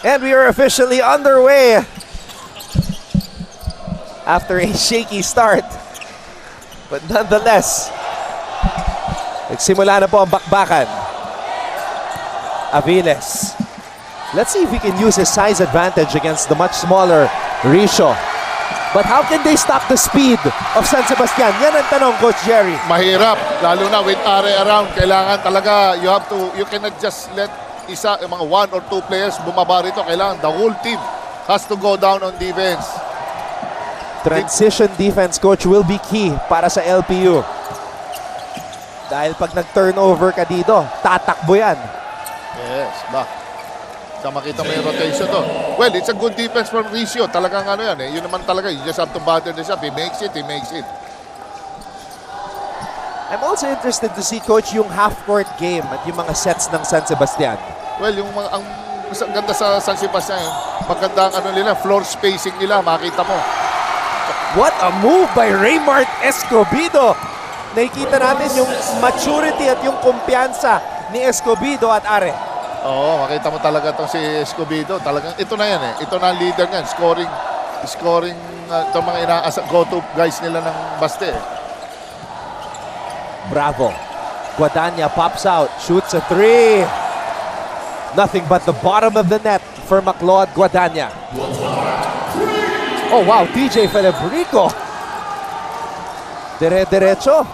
And we are officially underway after a shaky start. But nonetheless, nagsimula na po ang bakbakan. Aviles. Let's see if he can use his size advantage against the much smaller Risho. But how can they stop the speed of San Sebastian? Yan ang tanong, Coach Jerry. Mahirap, lalo na with Are around. Kailangan talaga, you cannot just let mga 1 or 2 players bumaba rito. Kailangan the whole team has to go down on defense. Transition defense, Coach, will be key para sa LPU. Dahil pag nag-turnover ka dito, tatakbo yan. Yes, ba? Sa makita mo yung rotation to. Well, it's a good defense from Ricio. Talagang ano yan eh. Yun naman talaga. You just have to batter this up. He makes it, he makes it. I'm also interested to see, Coach, yung half-court game at yung mga sets ng San Sebastian. Well, ang ganda sa San Sebastian, maganda ang ano nila, floor spacing nila, makita mo. What a move by Raymart Escobedo! Nakikita natin yung maturity at yung kumpiyansa ni Escobedo at Are. Oo, makita mo talaga itong si Escobedo. Talagang ito na yan eh. Ito na ang leader niyan. Scoring itong mga go-to guys nila ng Baste eh. Bravo. Guadagna pops out, shoots a 3. Nothing but the bottom of the net for Macload Guadagna. Oh wow, TJ Felebrico. Dire-diretso.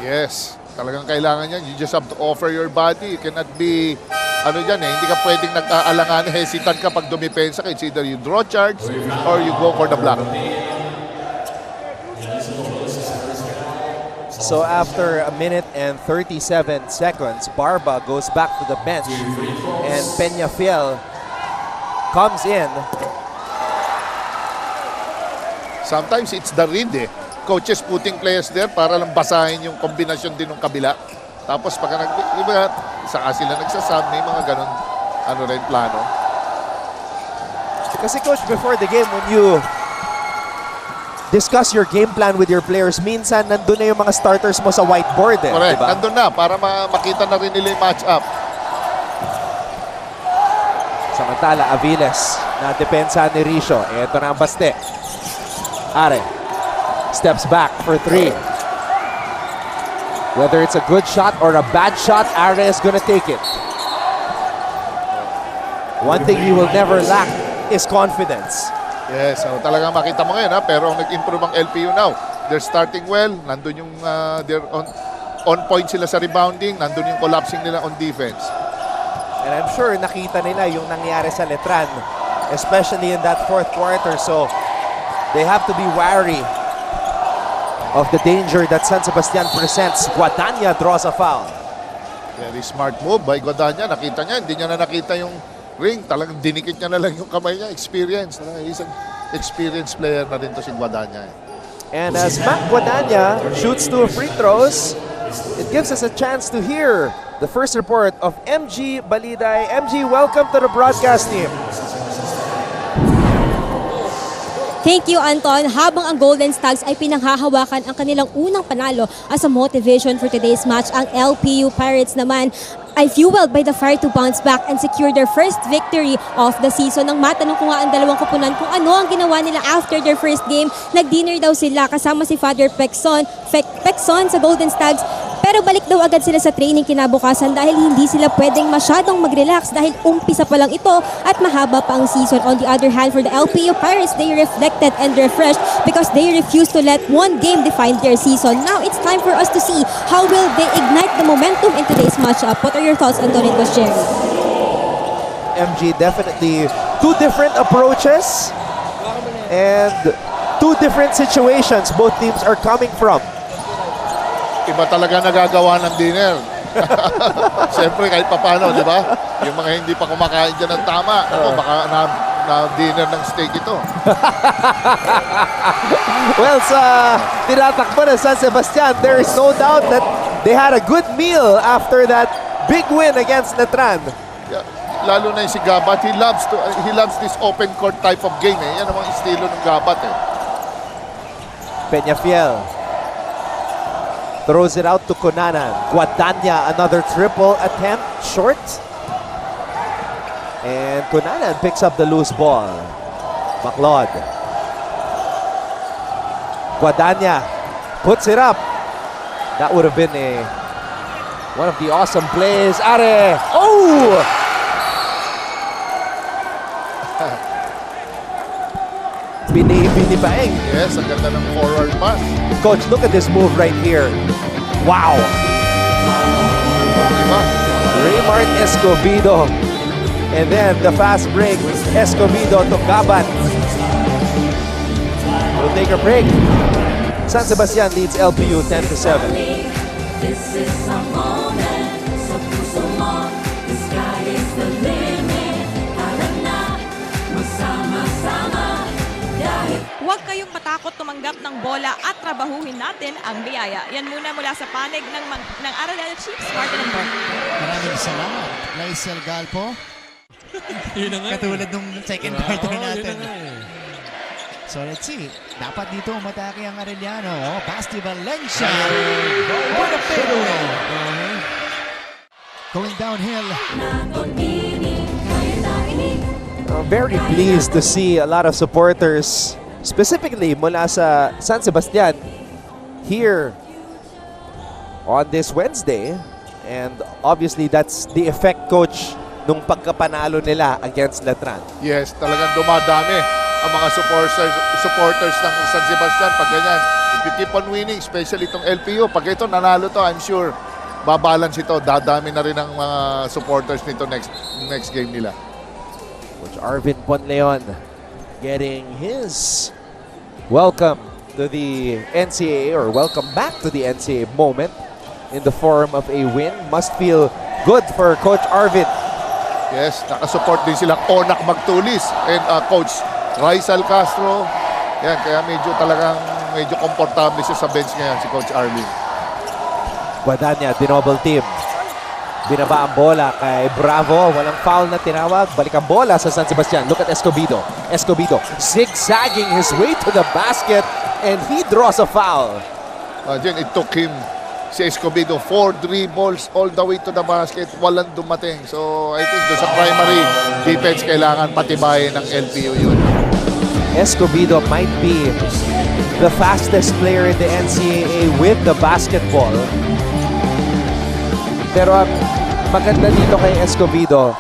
Yes, talagang kailangan yan. You just have to offer your body. You cannot be, ano dyan eh, hindi ka pwedeng nag-aalangan, hesitant ka pag dumipensa ka. It's either you draw charge or you go for the block. So after 1 minute and 37 seconds, Barba goes back to the bench and Peñafiel comes in. Sometimes it's the read eh. Coaches putting players there para lang basahin yung kombinasyon din ng kabila. Tapos pagka saka sila nagsasab, may mga ganun ano rin plano. Kasi Coach, before the game, when you discuss your game plan with your players, minsan nandun na yung mga starters mo sa whiteboard eh. Correct, diba? nandun na para makita na rin nila yung match-up. Samantala, Aviles na depensa ni Risho. Ito na ang Baste. Are steps back for 3. Whether it's a good shot or a bad shot, Are is gonna take it. One thing you will never lack is confidence. Yes, talagang makita mo ngayon ha, pero nag-improve ang LPU now. They're starting well, nandun yung they're on point sila sa rebounding, nandun yung collapsing nila on defense. And I'm sure nakita nila yung nangyari sa Letran, especially in that fourth quarter. So they have to be wary of the danger that San Sebastian presents. Guadagna draws a foul. Very smart move by Guadagna. Nakita niya, hindi niya na nakita yung ring. Talagang dinikit niya na lang yung kamay niya. Experience. He's an experienced player na rin to si Guadagna. And as Mac Guadagna shoots 2 free throws, it gives us a chance to hear the first report of MG Baliday. MG, welcome to the broadcast team. Thank you, Anton. Habang ang Golden Stags ay pinanghahawakan ang kanilang unang panalo as a motivation for today's match, ang LPU Pirates naman ay fueled by the fire to bounce back and secure their first victory of the season. Nang matanong ko nga ang dalawang kupunan kung ano ang ginawa nila after their first game, nag-dinner daw sila kasama si Father Pexon sa Golden Stags. Pero balik daw agad sila sa training kinabukasan dahil hindi sila pwedeng masyadong mag-relax dahil umpisa pa lang ito at mahaba pa ang season. On the other hand, for the LPU Pirates, they reflected and refreshed because they refused to let one game define their season. Now, it's time for us to see how will they ignite the momentum in today's matchup. What are your thoughts, Anton and Coach Jerry? MG, definitely 2 different approaches and 2 different situations both teams are coming from. Iba talaga nagagawa ng dinner. Siyempre kahit papano, di ba? Yung mga hindi pa kumakain dyan ng tama, baka na dinner ng steak ito. Well, sa tinatakbo ng San Sebastian, there is no doubt that they had a good meal after that big win against Letran. Yeah, lalo na yung si Gabat, he loves this open court type of game eh. Yan ang mga estilo ng Gabat eh. Peñafiel Throws it out to Cunanan. Guadagna, another triple attempt, short. And Cunanan picks up the loose ball. Baclod. Guadagna puts it up. That would have been one of the awesome plays. Are! Oh! Binibaeng. Yes, ang ganda ng forward pass. Coach, look at this move right here. Wow! Diba? Raymart Escobedo. And then the fast break. Escobedo to Gaban. We'll take a break. San Sebastian leads LPU 10-7. This is a moment sa puso mo. The sky is the limit. Tara na, magsama-sama. Dahil Huwag kayong matakot tumanggap ng bola at trabahuhin natin ang biyaya. Yan muna mula sa panig ng Arellano Chiefs, Martin and Bert. Maraming salamat, Lysel Galpo. Yun na nga. Katulad nung second quarter natin. Yun na nga. So let's see. Dapat dito umatake ang Arellano. Oh, Basti Valencia. What a fadeaway. Going downhill. Very pleased to see a lot of supporters, specifically mula sa San Sebastian, here on this Wednesday. And obviously, that's the effect, Coach, nung pagkapanalo nila against Letran. Yes, talagang dumadami ang mga supporters ng San Sebastian pag ganyan. If you keep on winning, especially itong LPU, pag ito nanalo to, I'm sure babalance ito. Dadami na rin ang mga supporters nito next game nila. Coach Arvin Ponleon getting his welcome to the NCAA, or welcome back to the NCAA moment in the form of a win. Must feel good for Coach Arvin. Yes, nakasupport din sila Onak Magtulis and Coach Raisal Castro. Yan, kaya medyo komportable siya sa bench ngayon si Coach Arvin. Guadagna, dinouble team. Binaba ang bola kay Bravo. Walang foul na tinawag. Balik ang bola sa San Sebastian. Look at Escobedo. Escobedo zigzagging his way to the basket, and he draws a foul. Diyan, it took him, si Escobedo, 4 dribbles all the way to the basket. Walang dumating. So, I think doon sa primary defense, kailangan patibayin ng LPU yun. Escobedo might be the fastest player in the NCAA with the basketball. Pero ang maganda dito kay Escobedo,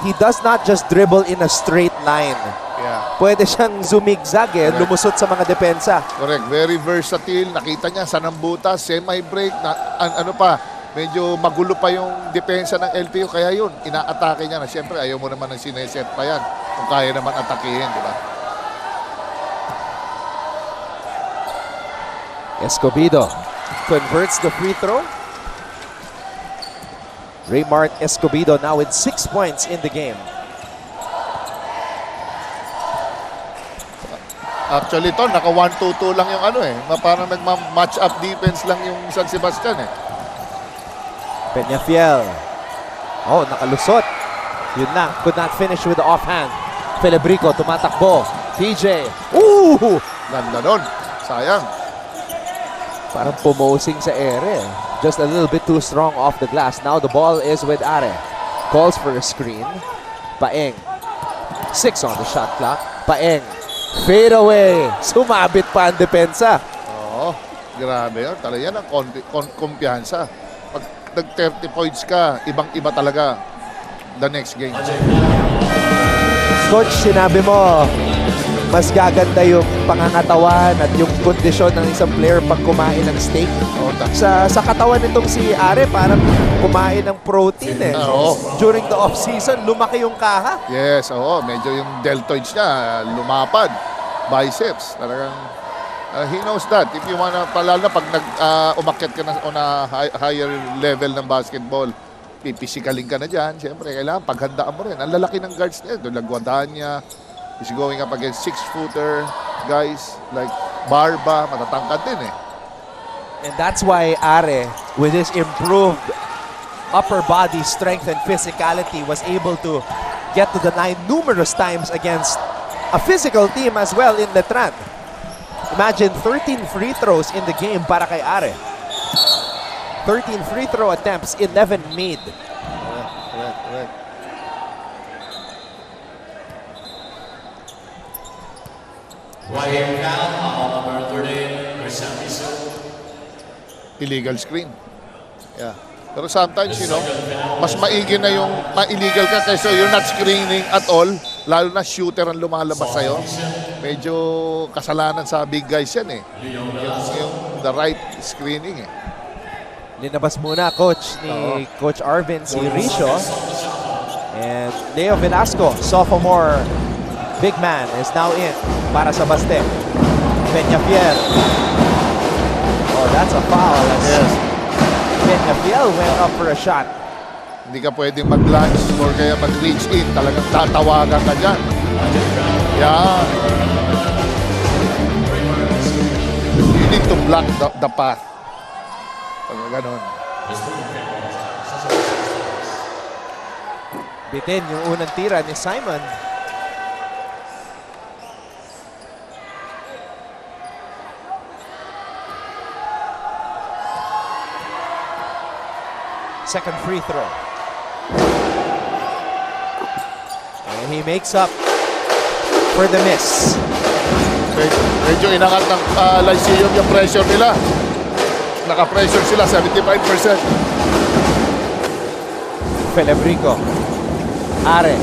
he does not just dribble in a straight line. Yeah. Pwede siyang zumigzag lumusot sa mga depensa. Correct. Very versatile. Nakita niya sa butas, semi-break, medyo magulo pa yung depensa ng LPU. Kaya yun, inaatake niya na. Siyempre, ayaw mo naman ng sineset pa yan. Kung kaya naman atakihin, di ba? Escobedo converts the free throw. Raymart Escobedo now with 6 points in the game. Actually, ito, naka 1-2-2 lang yung parang nagma-match up defense lang yung San Sebastian Peñafiel. Oh, nakalusot. Yun lang. Could not finish with the offhand. Felebrico tumatakbo. TJ. Ooh! Ganda nun. Sayang. Parang pumosing sa ere. Just a little bit too strong off the glass. Now the ball is with Are. Calls for a screen. Paeng. 6 on the shot clock. Paeng. Fade away. Sumabit pa ang depensa. Oo. Grabe yun. Talaga yan ang kumpiyansa. Pag nag-30 points ka, ibang-iba talaga the next game. Coach, sinabi mo, mas gaganda yung pangangatawan at yung kondisyon ng isang player pag kumain ng steak. Sa katawan nitong si Are, parang kumain ng protein Oo. During the off-season, lumaki yung kaha. Yes, oo. Medyo yung deltoids niya, lumapad. Biceps. Talagang, he knows that. If you wanna, palalo na pag umakyat ka na on a higher level ng basketball, pipisikaling ka na dyan. Siyempre, kailangan paghandaan mo rin. Ang lalaki ng guards niya. Doon Guadagna. He's going up against 6-footer guys like Barba. Matatangkad din And that's why Are, with his improved upper body strength and physicality, was able to get to the line numerous times against a physical team as well in Letran. Imagine 13 free throws in the game para kay Are. 13 free throw attempts, 11 made. Correct. Illegal screen. Yeah. Pero sometimes, mas maigi na yung ma-illegal ka kaysa you're not screening at all. Lalo na shooter ang lumalabas sa'yo. Medyo kasalanan sa big guys yan eh. Yung the right screening eh. Linabas muna coach ni Coach Arvin si Ricio. And Leo Velasco, sophomore big man, is now in para sa Baste. Peñafiel. Oh, that's a foul. Yes. Peñafiel went up for a shot. Hindi ka pwedeng mag-lunge or kaya mag-reach in. Talagang tatawagan ka dyan. Yeah. You need to block the path. Ganon. Bitin yung unang tira ni Simon. Second free throw. And he makes up for the miss. Medyo inangat ng Lyceum yung pressure nila. Naka-pressure sila, 75%. Felebrico. Are.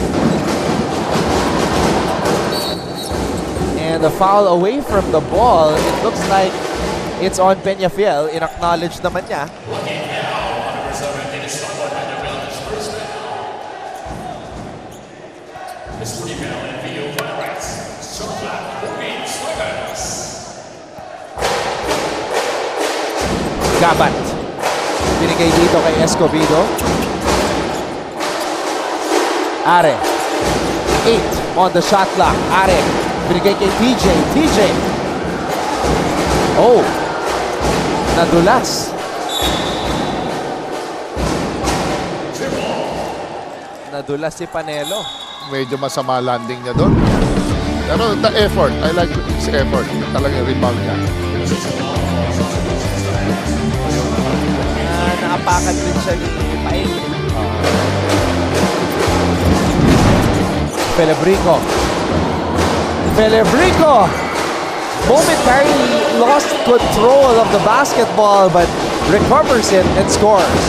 And the foul away from the ball. It looks like it's on Peñafiel. In-acknowledge naman niya. Gabat. Binigay dito kay Escobedo. Are. 8 on the shot clock. Are. Binigay kay TJ. TJ. Oh. Nadulas. Nadulas si Panelo. Medyo masama landing niya doon. Pero the effort, I like his effort. Talagang rebound niya. Naapakan din siya ni Pail. Felebrico. Felebrico momentarily lost control of the basketball but recovers it and scores.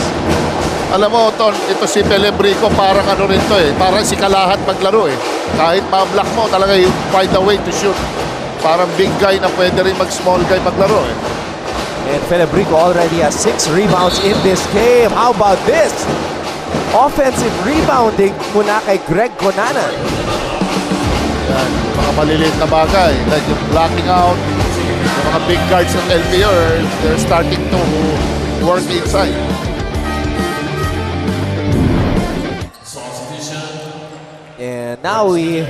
Alam mo, Ton, ito si Felebrico parang ano rin to eh. Parang si Kalahat maglaro eh. Kahit ma-block mo, talaga you find a way to shoot. Parang big guy na pwede rin mag-small guy maglaro eh. And Felebrico already has 6 rebounds in this game. How about this? Offensive rebounding mula kay Greg Conanan. Yan, yung mga maliliit na bagay. Like yung blocking out, yung mga big guards ng LPO, they're starting to work inside. And now we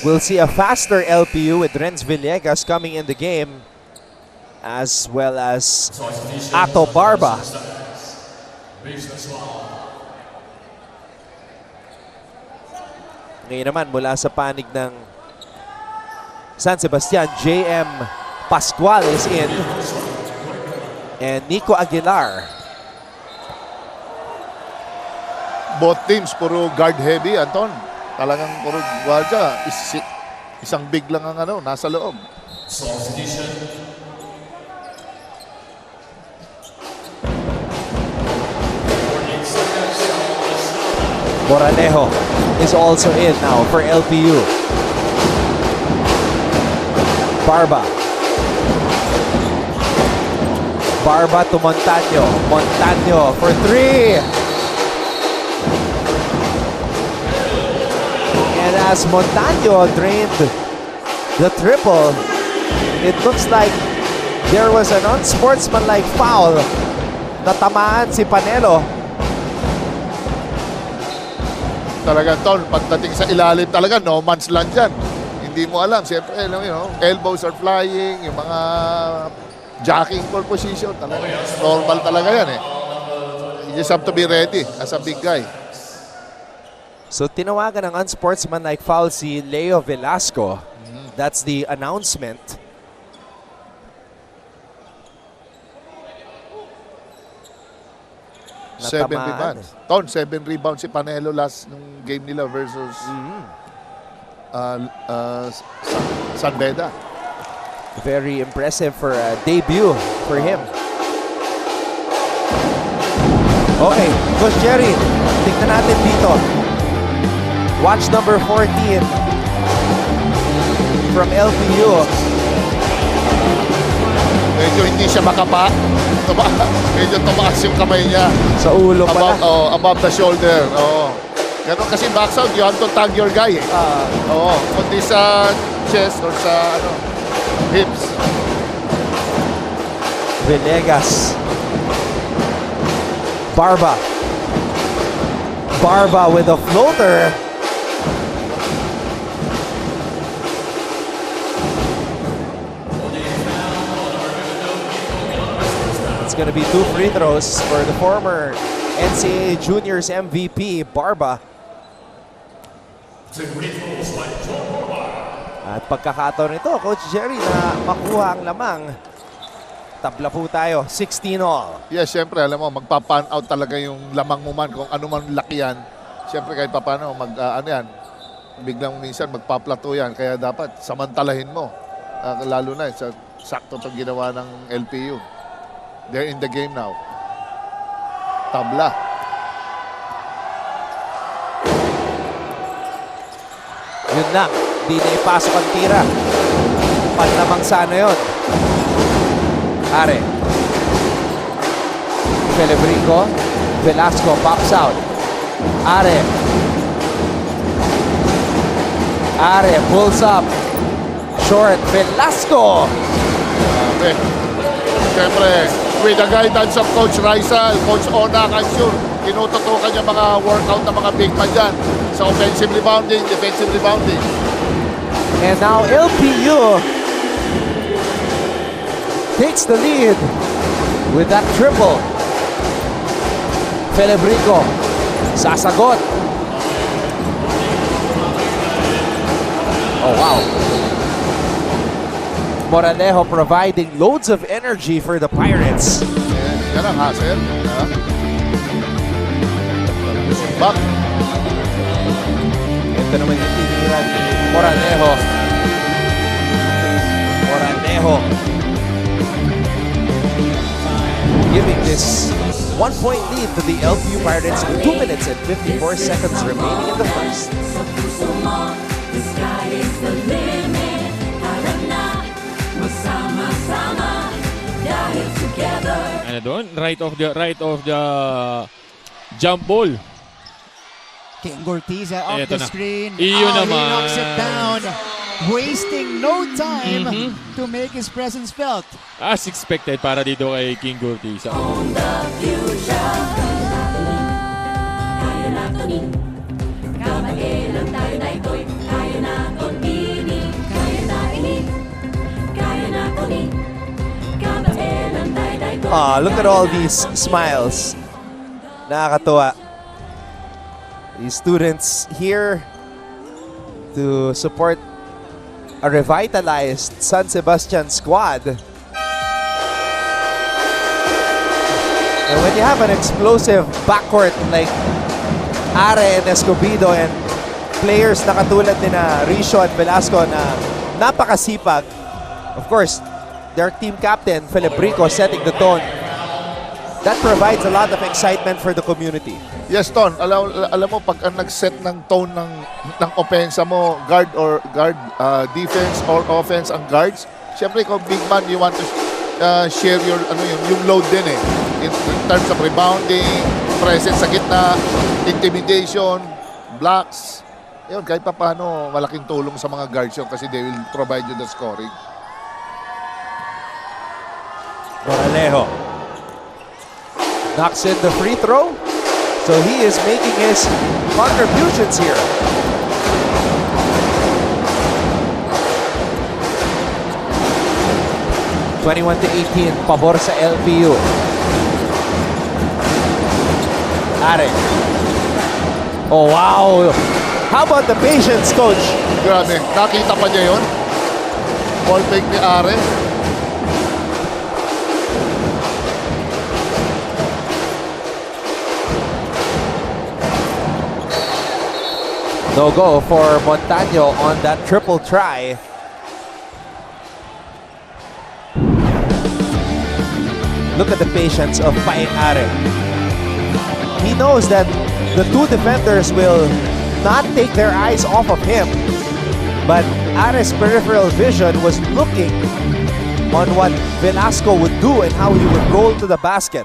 will see a faster LPU with Renz Villegas coming in the game, as well as Ato Barba. Ngayon naman mula sa panig ng San Sebastian, JM Pascual is in. And Nico Aguilar. Both teams, puro guard heavy, Anton. Talagang puro guardia. Isang big lang ang ano, nasa loob. Moralejo is also in now for LPU. Barba. Barba to Montaño. Montaño for 3. And as Montaño drained the triple, it looks like there was an unsportsmanlike foul. Natamaan si Panelo. Talagang, Ton, pagdating sa ilalim talaga, no man's land yan. Hindi mo alam. Siyempre, elbows are flying, yung mga jacking for position. Talaga, normal talaga yan eh. You just have to be ready as a big guy. So tinawagan ng unsportsmanlike foul si Leo Velasco. That's the announcement. 7 Natamaan. rebounds. Ton, 7 rebounds si Panelo last nung game nila versus San Beda. Very impressive for a debut for him. Okay, Coach Jerry, tignan natin dito. Watch number 14 from LPU. Medyo hindi siya makapa. Medyo tumaas yung kamay niya. Sa ulo pala. Above the shoulder. Ganon kasi box out, you have to tag your guy. Kundi sa chest or sa hips. Villegas. Barba with a floater. It's going to be 2 free throws for the former NCAA Juniors MVP, Barba. At pagkakataon nito, Coach Jerry, na makuha ang lamang. Tabla po tayo, 16 all. Yes, syempre, alam mo, magpa-pan out talaga yung lamang mo man, kung ano man laki yan. Syempre, kahit paano, biglang minsan magpa-plateau yan. Kaya dapat samantalahin mo. Lalo na, sa sakto itong ginawa ng LPU. They're in the game now. Tabla. Yun lang, di na ipasok ang tira. Panlamang sana yun. Are. Felebrico. Velasco pops out. Are. Pulls up. Short. Velasco. Siyempre, with the guidance of Coach Rizal, Coach Onak, I'm sure, tinututukan niya mga workout ng mga big man dyan sa offensive rebounding, defensive rebounding. And now LPU takes the lead with that triple. Felebrico sasagot. Oh, wow. Moralejo providing loads of energy for the Pirates. Yan ang hassle. Back. Ito naman yung tiniran. Moralejo. Giving this 1-point lead to the LPU Pirates with 2 minutes and 54 seconds remaining in the first. Sa puso mo, the sky is the limit. Tara na, magsama-sama, dahil together. Ano doon? Right of the jump ball. King Gortiza off Eto the na. screen. Iyon He naman. knocks it down. Wasting no time to make his presence felt. As expected para dito kay King Gortiza. On the future. Kaya natin kamag-elang tayo daytoy. Kaya natin ini. Kaya na ini. Kaya natin kamag-elang tayo daytoy. Look at all these smiles. Nakakatuwa. These students here to support a revitalized San Sebastian squad. And when you have an explosive backcourt like Are and Escobedo and players na katulad ni na Ricio at Velasco na napakasipag, of course, their team captain, Felebrico, setting the tone. That provides a lot of excitement for the community. Yes, Ton. Alam mo, pag ang nag-set ng tone ng opensa mo, defense or offense ang guards, syempre kung big man, you want to share yung load din eh. In terms of rebounding, presence sa gitna, intimidation, blocks. Yun, kahit pa paano, malaking tulong sa mga guards yun kasi they will provide you the scoring. Moralejo knocks in the free throw. So he is making his contributions here. (21-18), pabor sa LPU. Are. Oh, wow. How about the patience, coach? Grabe, nakita pa niya yun. Ball fake ni Are. No go for Montaño on that triple try. Look at the patience of Paeng Are. He knows that the two defenders will not take their eyes off of him. But Are's peripheral vision was looking on what Velasco would do and how he would roll to the basket.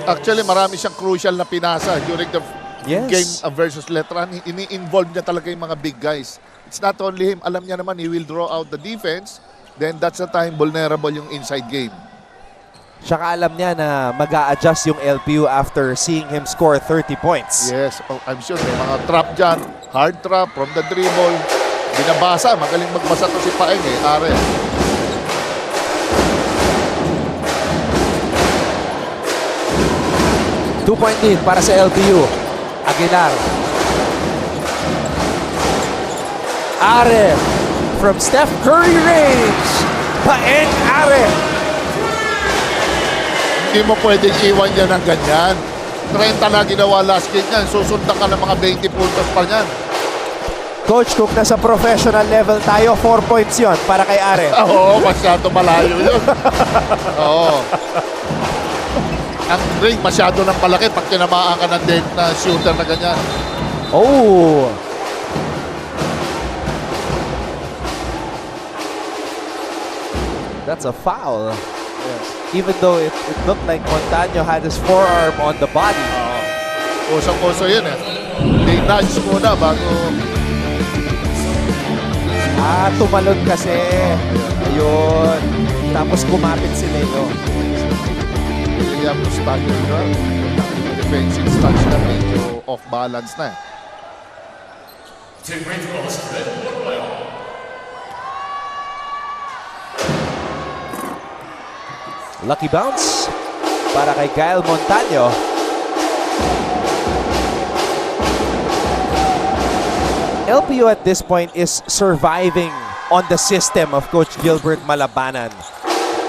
Actually, marami siyang crucial na pinasa during the Yes. game versus Letran. Ini-involve niya talaga yung mga big guys. It's not only him. Alam niya naman, he will draw out the defense. Then that's the time vulnerable yung inside game. Tsaka alam niya na mag-a-adjust yung LPU after seeing him score 30 points. Yes, I'm sure may mga trap dyan. Hard trap from the dribble. Binabasa. Magaling magbasa to si Paeng Are. 2-point lead para sa LPU. Aguilar. Are from Steph Curry range. Paeng Are. Hindi mo pwedeng iwan yan ng ganyan. 30 na ginawa last game yan. Susundan ka ng mga 20 puntos pa niyan. Coach, kung nasa professional level tayo, 4 points yon para kay Are. Oo, masyado malayo yun. Oo. Ang ring masyado ng palaki pag tinamaan ka ng dead na shooter na ganyan. Oh! That's a foul. Even though it looked like Montaño had his forearm on the body. Usang-uso yun eh. They nudge muna bago Tumalon kasi. Ayun. Tapos kumapit si Leo. William stagger ka. Defensive stance na medyo off balance na eh. Lucky bounce para kay Kyle Montaño. LPU at this point is surviving on the system of Coach Gilbert Malabanan.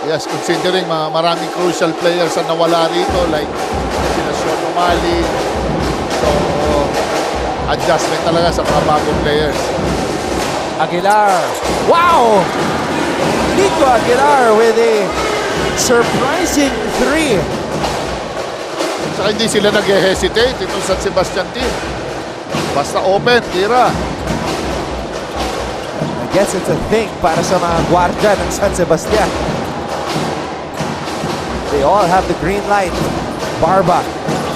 Yes, considering maraming crucial players ang nawala rito like sina Sean O'Malley. So, adjustment talaga sa mga bagong players. Aguilar. Wow! Nico Aguilar with a surprising three. Saka hindi sila nag-hesitate itong San Sebastian team. Basta open, tira. I guess it's a thing para sa mga gwardiya ng San Sebastian. They all have the green light. Barba,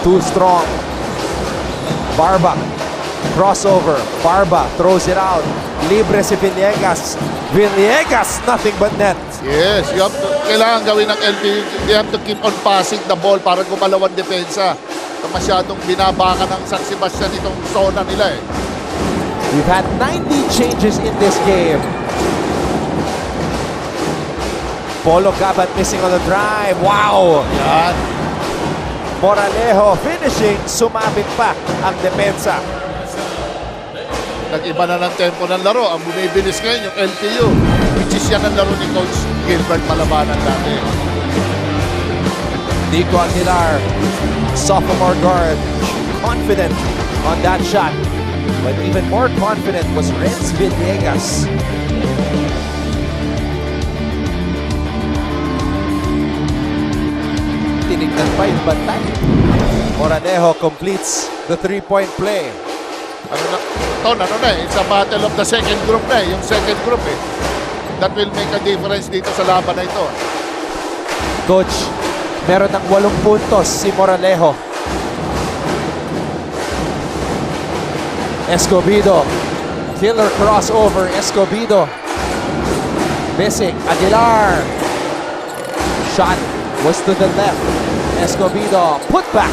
too strong. Barba, crossover. Barba throws it out. Libre si Villegas. Villegas, nothing but net. Yes, kailangan gawin ng LPU. They have to keep on passing the ball para gumalaw ang depensa. Masyadong binabakan ng San Sebastian itong zona nila eh. We've had 90 changes in this game. Polo Gabat missing on the drive. Wow! Yan. Moralejo finishing. Sumabit pa ang depensa. Nag-iba na ng tempo ng laro. Ang bumibilis ngayon yung LPU. Which is yan ang laro ni Coach Gilbert Malabanan dati. Nico Aguilar, sophomore guard, confident on that shot. But even more confident was Renz Villegas. Tinignan pa yung bantay. Moralejo completes the three-point play. It's a battle of the second group na eh. Yung second group eh. That will make a difference dito sa laban na ito. Coach, meron ng 8 puntos si Moralejo. Escobedo. Killer crossover. Escobedo. Missing. Aguilar. Shot was to the left. Escobedo. Put back.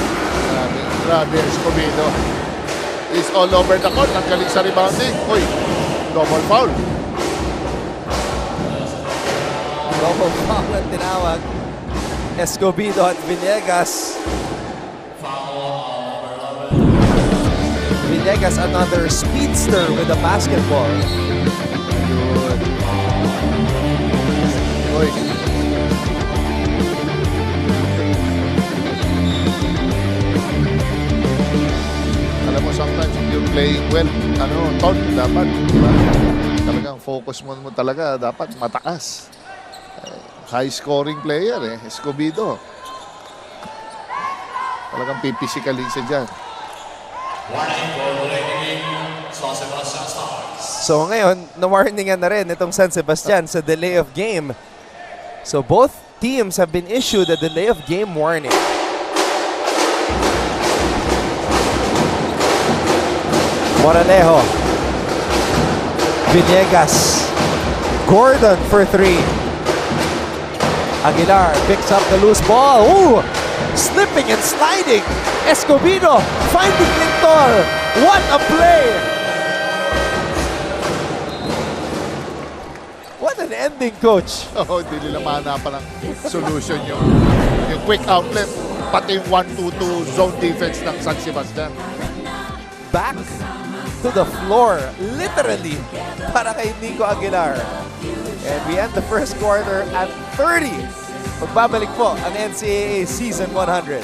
Grabe, Escobedo. Is all over the court. Ang galing sa rebounding. Uy, double foul. Double foul ang tinawag. Escobedo at Villegas. Villegas, another speedster with a basketball. Uy. Alam mo, sometimes if you're playing well. Ton, dapat, diba? Talagang focus mo talaga, dapat mataas. High scoring player Escobedo. Talagang pipisikali siya dyan. So ngayon, na-warningan na rin itong San Sebastian sa delay of game. So both teams have been issued a delay of game warning. Moralejo. Villegas. Gordon for 3. Aguilar picks up the loose ball. Ooh! Slipping and sliding. Escobedo finding Lintor. What a play! What an ending, coach. Hindi nila mahanapan ng solution yung quick outlet, pati yung 1-2-2 zone defense ng San Sebastian. Back to the floor, literally, para kay Nico Aguilar. And we end the first quarter at 30. Magbabalik po ang NCAA Season 100.